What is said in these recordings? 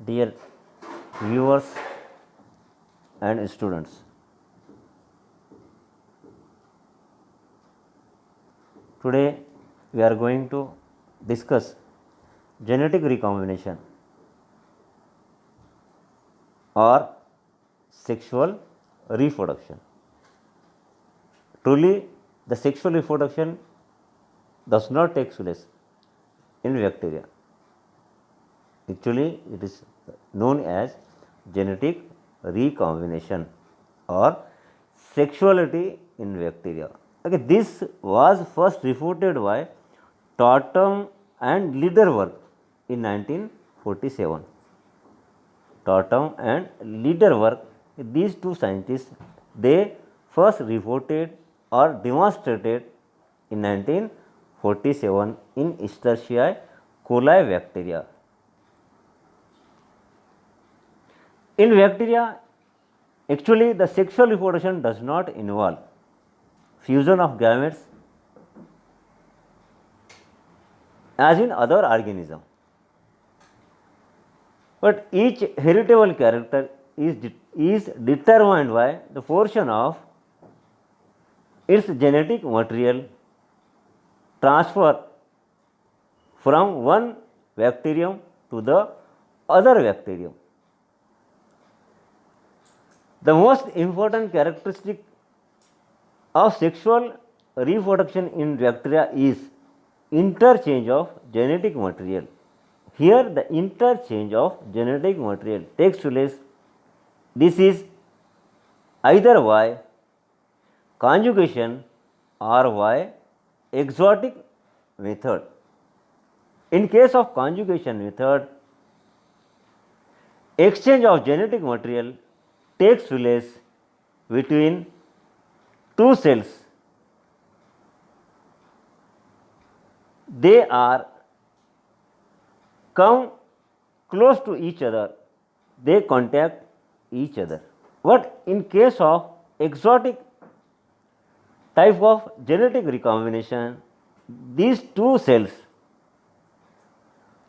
Dear viewers and students, today we are going to discuss genetic recombination or sexual reproduction. Truly, the sexual reproduction does not take place in bacteria. Actually, it is known as genetic recombination or sexuality in bacteria. Okay, this was first reported by Totem and Liederberg in 1947. Totem and Liederberg, these two scientists, they first reported or demonstrated in 1947 in Escherichia coli bacteria. In bacteria, actually the sexual reproduction does not involve fusion of gametes as in other organisms, but each heritable character is determined by the portion of its genetic material transfer from one bacterium to the other bacterium. The most important characteristic of sexual reproduction in bacteria is interchange of genetic material. Here the interchange of genetic material takes place. This is either by conjugation or by exotic method. In case of conjugation method, exchange of genetic material takes place between two cells. They are come close to each other, they contact each other. But in case of exotic type of genetic recombination, these two cells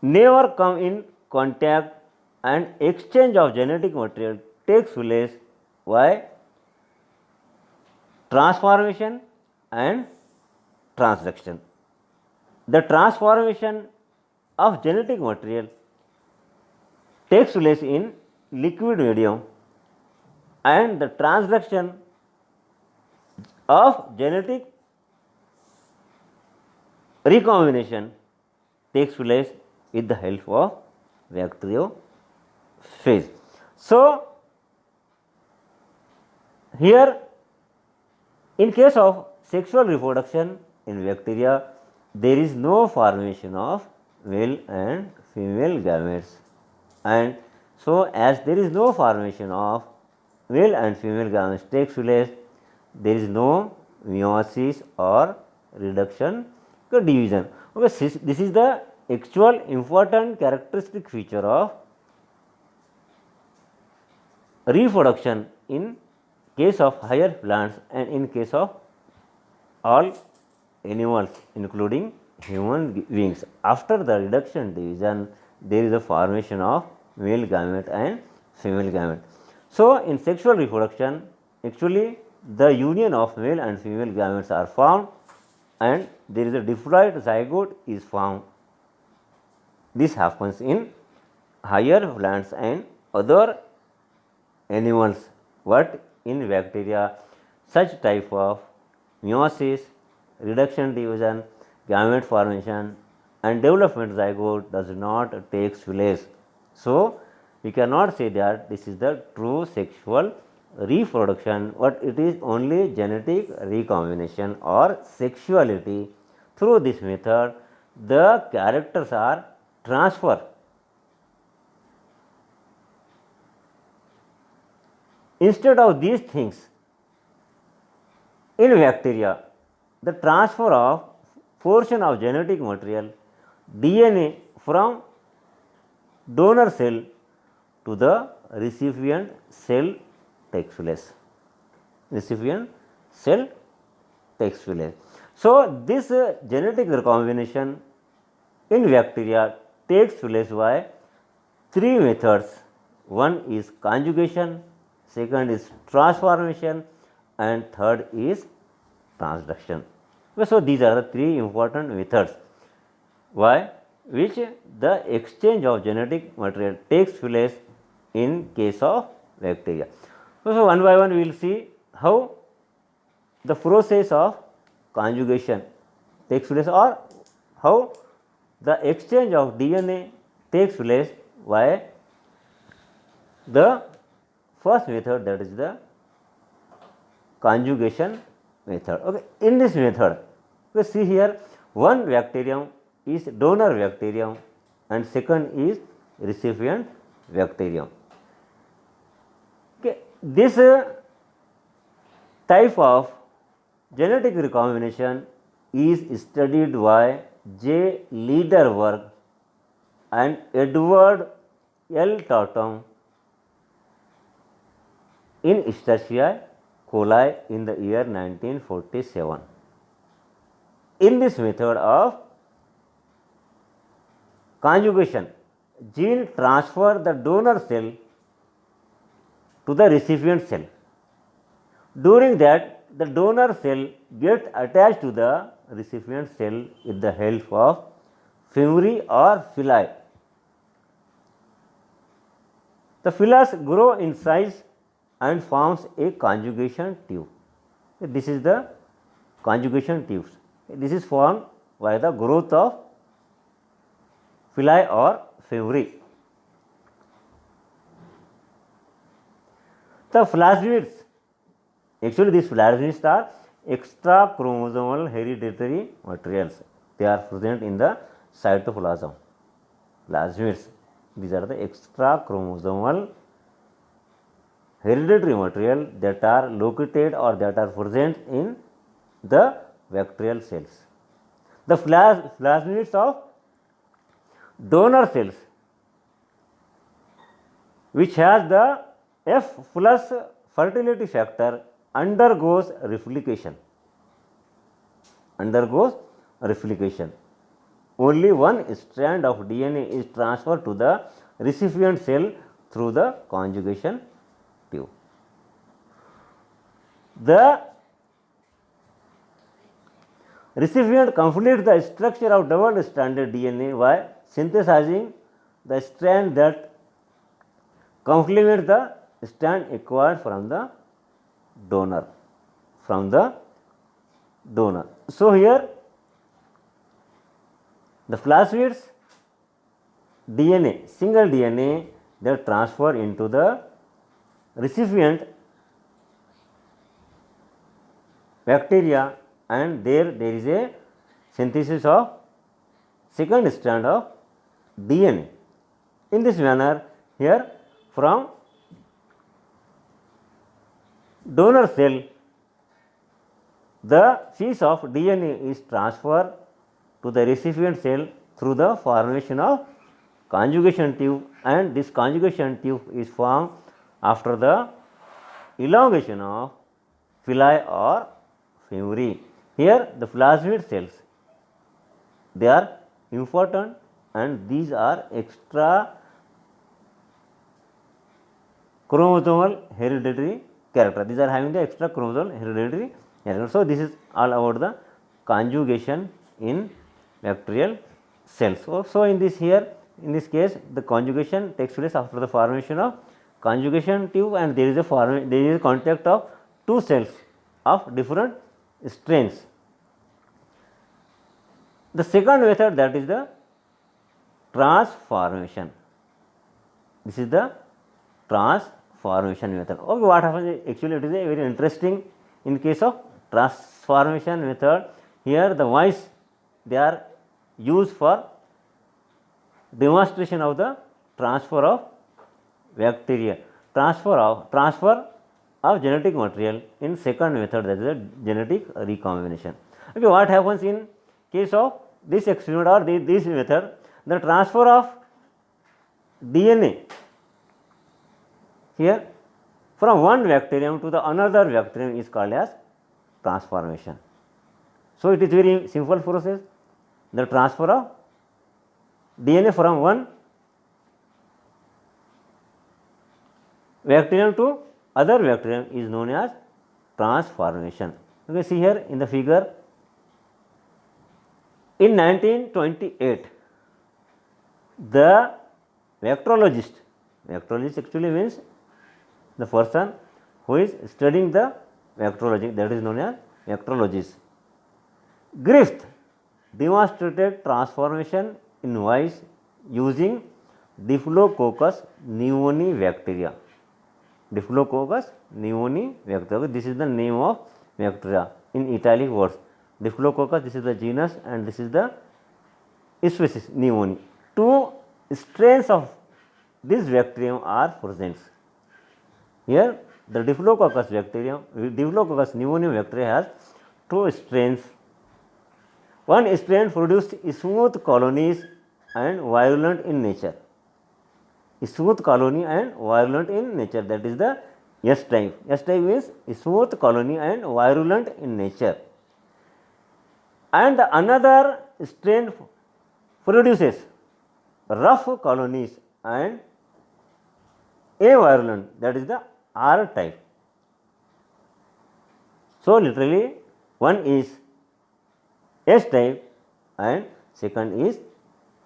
never come in contact and exchange of genetic material takes place by transformation and transduction. The transformation of genetic material takes place in liquid medium and the transduction of genetic recombination takes place with the help of bacteriophage. So, here in case of sexual reproduction in bacteria, there is no formation of male and female gametes, and so as there is no formation of male and female gametes takes place, there is no meiosis or reduction or division. Okay, this is the actual important characteristic feature of reproduction in case of higher plants and in case of all animals including human beings. After the reduction division, there is a formation of male gamete and female gamete. So, in sexual reproduction, actually the union of male and female gametes are formed and there is a diploid zygote is formed. This happens in higher plants and other animals, but in bacteria such type of meiosis, reduction division, gamete formation and development zygote does not take place. So, we cannot say that this is the true sexual reproduction, but it is only genetic recombination or sexuality. Through this method, the characters are transferred. Instead of these things, in bacteria, the transfer of portion of genetic material DNA from donor cell to the recipient cell takes place. Recipient cell takes place. So, this genetic recombination in bacteria takes place by three methods. One is conjugation, second is transformation, and third is transduction. So, these are the three important methods why which the exchange of genetic material takes place in case of bacteria. So, one by one we will see how the process of conjugation takes place or how the exchange of DNA takes place by the first method, that is the conjugation method. Okay. In this method, we see here one bacterium is donor bacterium and second is recipient bacterium. Okay. This type of genetic recombination is studied by J. Lederberg and Edward L. Tatum in Escherichia coli in the year 1947. In this method of conjugation, gene transfer the donor cell to the recipient cell. During that, the donor cell gets attached to the recipient cell with the help of femori or villi. The villi grow in size and forms a conjugation tube. This is the conjugation tubes. This is formed by the growth of villi or femori. The plasmids, actually these plasmids are extra chromosomal hereditary materials. They are present in the cytoplasm. Plasmids, these are the extra chromosomal hereditary material that are located or that are present in the bacterial cells. The plasmids of donor cells, which has the F plus fertility factor, undergoes replication. Only one strand of DNA is transferred to the recipient cell through the conjugation tube. The recipient completes the structure of double stranded DNA by synthesizing the strand that complements the strand acquired from the donor. So, here the plasmids DNA, single DNA, they transfer into the recipient bacteria and there is a synthesis of second strand of DNA. In this manner, here from donor cell, the piece of DNA is transferred to the recipient cell through the formation of conjugation tube, and this conjugation tube is formed after the elongation of villi or femori. Here the plasmid cells, they are important and these are extra chromosomal hereditary character. These are having the extra chromosomal hereditary character. So, this is all about the conjugation in bacterial cells. So, in this case the conjugation takes place after the formation of conjugation tube and there is a contact of two cells of different strains. The second method, that is the transformation. This is the transformation method. Okay, what happens actually, it is a very interesting in case of transformation method. Here the mice, they are used for demonstration of the transfer of bacteria, transfer of genetic material in second method, that is the genetic recombination. Okay, what happens in case of this experiment or this method, the transfer of DNA here from one bacterium to the another bacterium is called as transformation. So, it is very simple process, the transfer of DNA from one bacterium to other bacterium is known as transformation. Okay, see here in the figure. In 1928, the bacteriologist actually means the person who is studying the bacteriology, that is known as bacteriologist. Griffith demonstrated transformation in mice using Diplococcus pneumoniae bacteria. Diplococcus pneumoniae bacteria. This is the name of bacteria in italic words. Diplococcus, this is the genus and this is the species pneumoniae. Two strains of this bacterium are present. Here the Diplococcus pneumoniae bacteria has two strains. One strain produced smooth colonies and virulent in nature. Smooth colony and virulent in nature, that is the S type. S type means smooth colony and virulent in nature. And another strain produces rough colonies and avirulent, that is the R type. So, literally one is S type and second is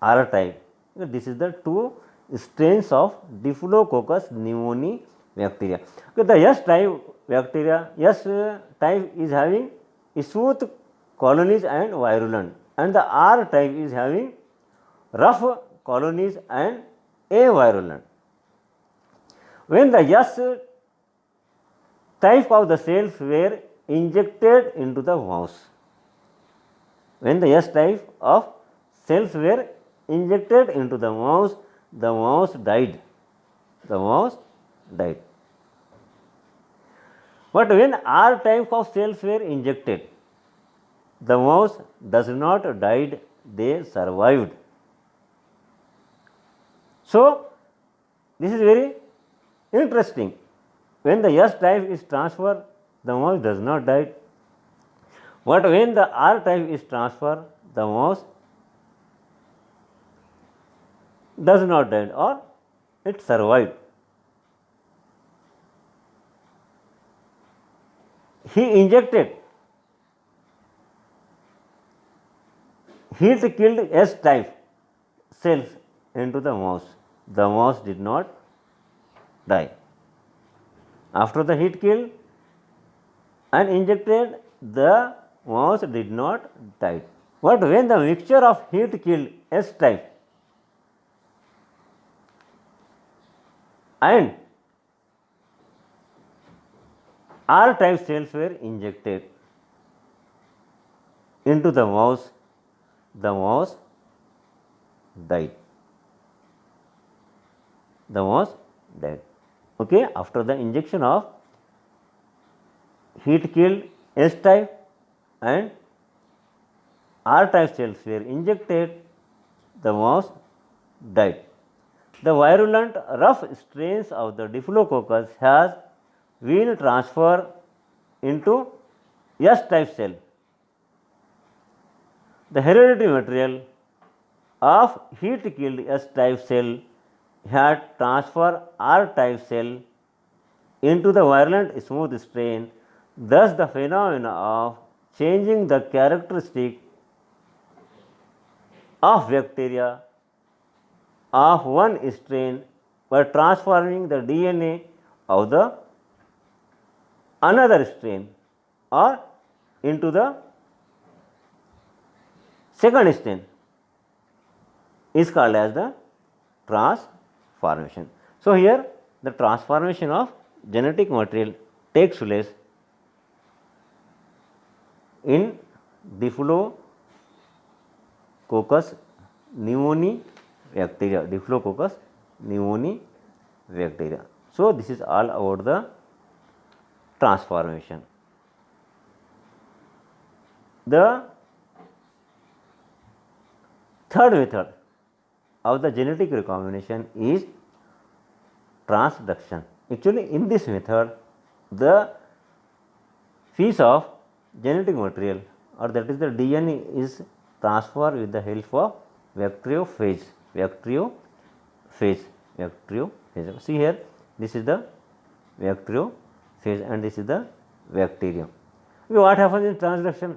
R type. This is the two strains of Diplococcus pneumoniae bacteria. Okay, the S type bacteria, S type is having smooth colonies and virulent, and the R type is having rough colonies and avirulent. When the S type of the cells were injected into the mouse, when the S type of cells were injected into the mouse died. The mouse died. But when R type of cells were injected, the mouse does not died, they survived. So, this is very interesting. When the S type is transferred, the mouse does not die. But when the R type is transferred, the mouse does not die or it survived. He injected heat killed S type cells into the mouse. The mouse did not die. After the heat killed and injected, the mouse did not die. But when the mixture of heat killed S type and R type cells were injected into the mouse died. The mouse died. Okay, after the injection of heat killed S type and R type cells were injected, the mouse died. The virulent rough strains of the Diplococcus has been transferred into S type cell. The hereditary material of heat killed S type cell had transferred R type cell into the virulent smooth strain. Thus, the phenomena of changing the characteristic of bacteria of one strain by transforming the DNA of the another strain or into the second strain is called as the transformation. So, here the transformation of genetic material takes place in Diplococcus pneumoniae bacteria. Diplococcus pneumoniae bacteria. So, this is all about the transformation. The third method of the genetic recombination is transduction. Actually, in this method, the piece of genetic material or that is the DNA is transferred with the help of bacteriophage. See here, this is the bacteriophage, and this is the bacterium. Okay, what happens in transduction?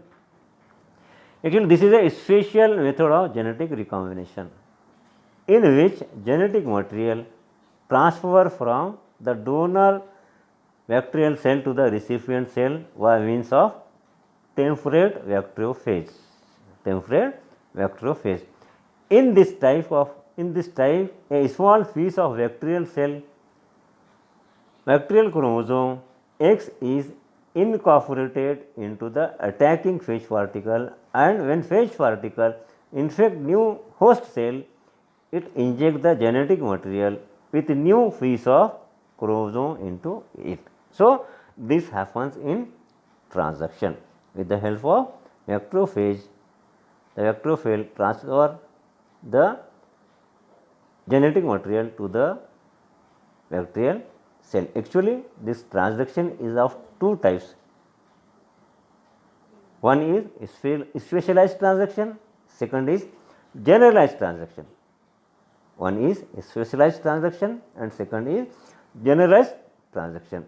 Actually, this is a special method of genetic recombination in which genetic material transfer from the donor bacterial cell to the recipient cell by means of temperate bacteriophage. Temperate bacteriophage. In this type, a small piece of bacterial cell, bacterial chromosome X is incorporated into the attacking phage particle, and when phage particle infect new host cell, it injects the genetic material with new piece of chromosome into it. So, this happens in transduction with the help of bacteriophage. The bacteriophage transfer the genetic material to the bacterial cell. Actually, this transduction is of two types. One is specialized transduction, second is generalized transduction. One is specialized transduction and second is generalized transduction.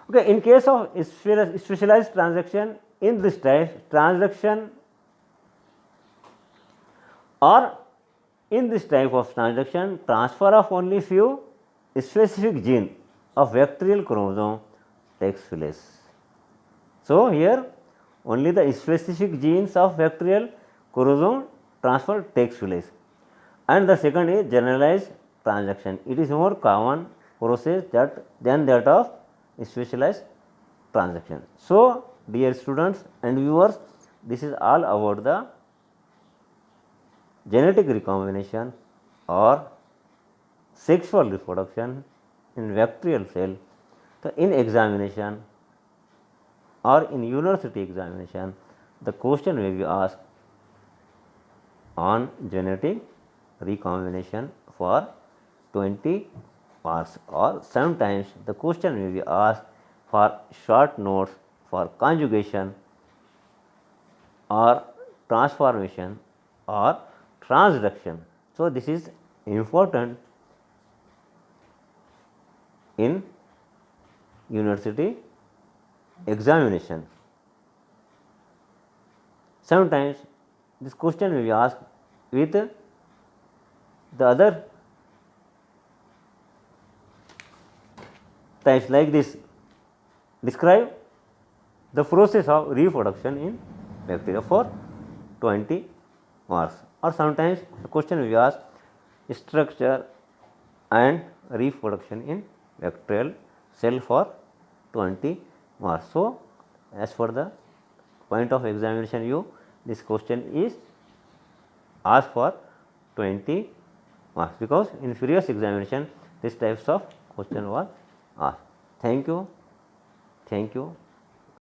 Okay, in case of specialized transduction, in this type transduction or in this type of transduction, transfer of only few specific gene of bacterial chromosome takes place. So, here only the specific genes of bacterial chromosome transfer takes place, and the second is generalized transduction. It is more common process than that of specialized transduction. So, dear students and viewers, this is all about the genetic recombination or sexual reproduction in bacterial cell. So, in examination or in university examination, the question may be asked on genetic recombination for 20 marks, or sometimes the question may be asked for short notes for conjugation or transformation or transduction. So, this is important in university examination. Sometimes this question may be asked with the other types like this: describe the process of reproduction in bacteria for 20 marks, or sometimes the question will be asked structure and reproduction in bacterial cell for 20 marks. So, as for the point of examination you, this question is asked for 20 marks, because in previous examination this types of question was asked. Thank you.